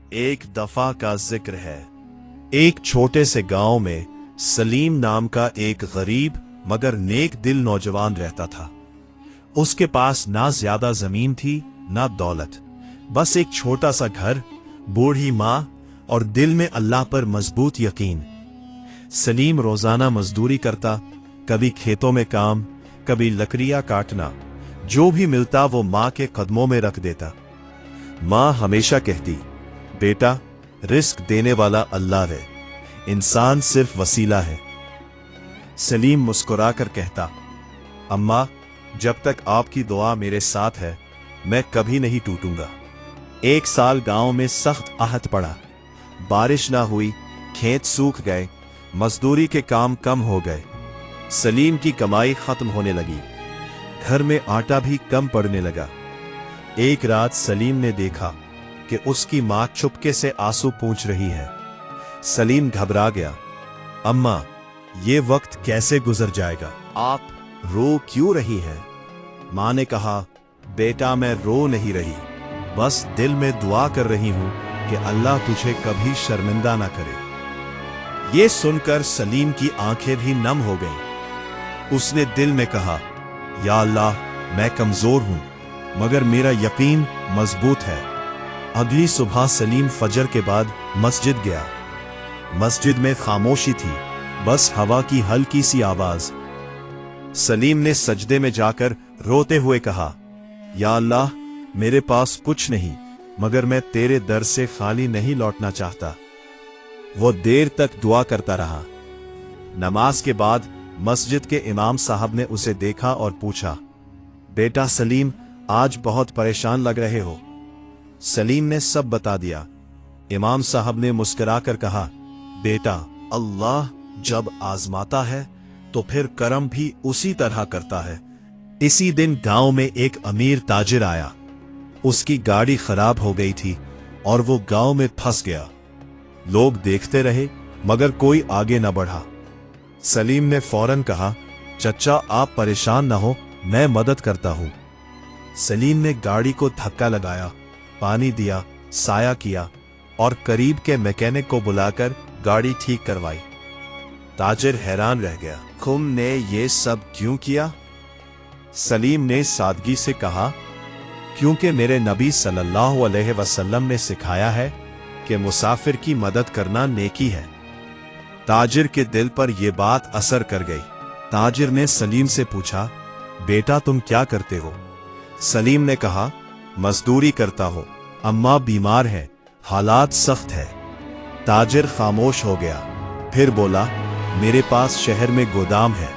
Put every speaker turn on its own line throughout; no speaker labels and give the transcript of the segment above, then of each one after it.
एक दफा का जिक्र है। एक छोटे से गांव में सलीम नाम का एक गरीब मगर नेक दिल नौजवान रहता था। उसके पास ना ज्यादा जमीन थी ना दौलत, बस एक छोटा सा घर, बूढ़ी माँ और दिल में अल्लाह पर मजबूत यकीन। सलीम रोजाना मजदूरी करता, कभी खेतों में काम, कभी लकड़ियां काटना। जो भी मिलता वो माँ के कदमों में रख देता। माँ हमेशा कहती, बेटा, रिस्क देने वाला अल्लाह है, इंसान सिर्फ वसीला है। सलीम मुस्कुराकर कहता, अम्मा, जब तक आपकी दुआ मेरे साथ है मैं कभी नहीं टूटूंगा। एक साल गांव में सख्त आहत पड़ा। बारिश ना हुई, खेत सूख गए, मजदूरी के काम कम हो गए। सलीम की कमाई खत्म होने लगी, घर में आटा भी कम पड़ने लगा। एक रात सलीम ने देखा कि उसकी मां चुपके से आंसू पोंछ रही है। सलीम घबरा गया। अम्मा, ये वक्त कैसे गुजर जाएगा? आप रो क्यों रही हैं? मां ने कहा, बेटा, मैं रो नहीं रही, बस दिल में दुआ कर रही हूं कि अल्लाह तुझे कभी शर्मिंदा ना करे। ये सुनकर सलीम की आंखें भी नम हो गईं। उसने दिल में कहा, या अल्लाह, मैं कमजोर हूं मगर मेरा यकीन मजबूत है। अगली सुबह सलीम फजर के बाद मस्जिद गया। मस्जिद में खामोशी थी, बस हवा की हल्की सी आवाज। सलीम ने सजदे में जाकर रोते हुए कहा, या अल्लाह, मेरे पास कुछ नहीं मगर मैं तेरे दर से खाली नहीं लौटना चाहता। वो देर तक दुआ करता रहा। नमाज के बाद मस्जिद के इमाम साहब ने उसे देखा और पूछा, बेटा सलीम, आज बहुत परेशान लग रहे हो। सलीम ने सब बता दिया। इमाम साहब ने मुस्कुराकर कहा, बेटा, अल्लाह जब आजमाता है तो फिर करम भी उसी तरह करता है। इसी दिन गांव में एक अमीर ताजिर आया। उसकी गाड़ी खराब हो गई थी और वो गांव में फंस गया। लोग देखते रहे मगर कोई आगे न बढ़ा। सलीम ने फौरन कहा, चचा, आप परेशान न हो, मैं मदद करता हूं। सलीम ने गाड़ी को धक्का लगाया, पानी दिया, साया किया और करीब के मैकेनिक को बुलाकर गाड़ी ठीक करवाई। ताजिर हैरान रह गया। तुमने ये सब क्यों किया? सलीम ने सादगी से कहा, क्योंकि मेरे नबी सल्लल्लाहु अलैहि वसल्लम ने सिखाया है कि मुसाफिर की मदद करना नेकी है। ताजिर के दिल पर यह बात असर कर गई। ताजिर ने सलीम से पूछा, बेटा, तुम क्या करते हो? सलीम ने कहा, मजदूरी करता हो, अम्मा बीमार है, हालात सख्त है। ताजिर खामोश हो गया, फिर बोला, मेरे पास शहर में गोदाम है,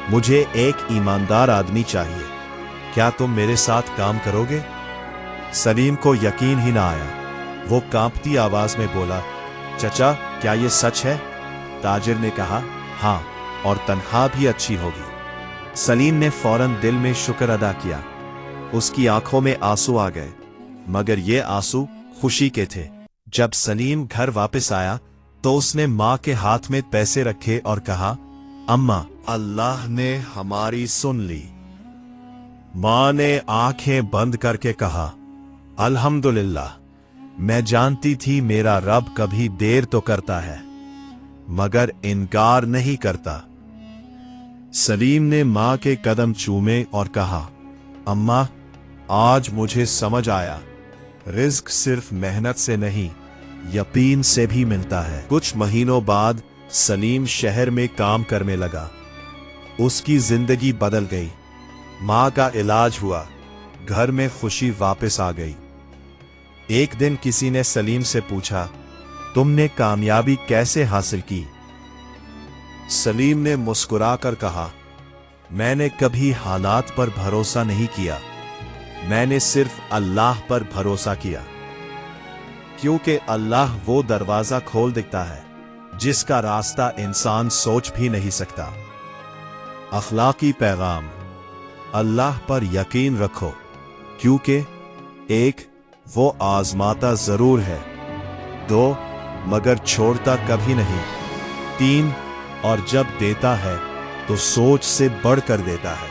मुझे एक ईमानदार आदमी चाहिए, क्या तुम मेरे साथ काम करोगे? सलीम को यकीन ही ना आया। वो कांपती आवाज में बोला, चचा, क्या ये सच है? ताजिर ने कहा, हां, और तनख्वाह भी अच्छी होगी। सलीम ने फौरन दिल में शुक्र अदा किया। उसकी आंखों में आंसू आ गए, मगर ये आंसू खुशी के थे। जब सलीम घर वापस आया तो उसने मां के हाथ में पैसे रखे और कहा, अम्मा, अल्लाह ने हमारी सुन ली। मां ने आंखें बंद करके कहा, अल्हम्दुलिल्लाह, मैं जानती थी मेरा रब कभी देर तो करता है मगर इनकार नहीं करता। सलीम ने मां के कदम चूमे और कहा, अम्मा, आज मुझे समझ आया, रिज्क सिर्फ मेहनत से नहीं, यकीन से भी मिलता है। कुछ महीनों बाद सलीम शहर में काम करने लगा। उसकी जिंदगी बदल गई। मां का इलाज हुआ, घर में खुशी वापस आ गई। एक दिन किसी ने सलीम से पूछा, तुमने कामयाबी कैसे हासिल की? सलीम ने मुस्कुराकर कहा, मैंने कभी हालात पर भरोसा नहीं किया, मैंने सिर्फ अल्लाह पर भरोसा किया, क्योंकि अल्लाह वो दरवाजा खोल देता है जिसका रास्ता इंसान सोच भी नहीं सकता। अखलाकी पैगाम, अल्लाह पर यकीन रखो, क्योंकि एक, वो आजमाता जरूर है, दो, मगर छोड़ता कभी नहीं, तीन, और जब देता है तो सोच से बढ़कर देता है।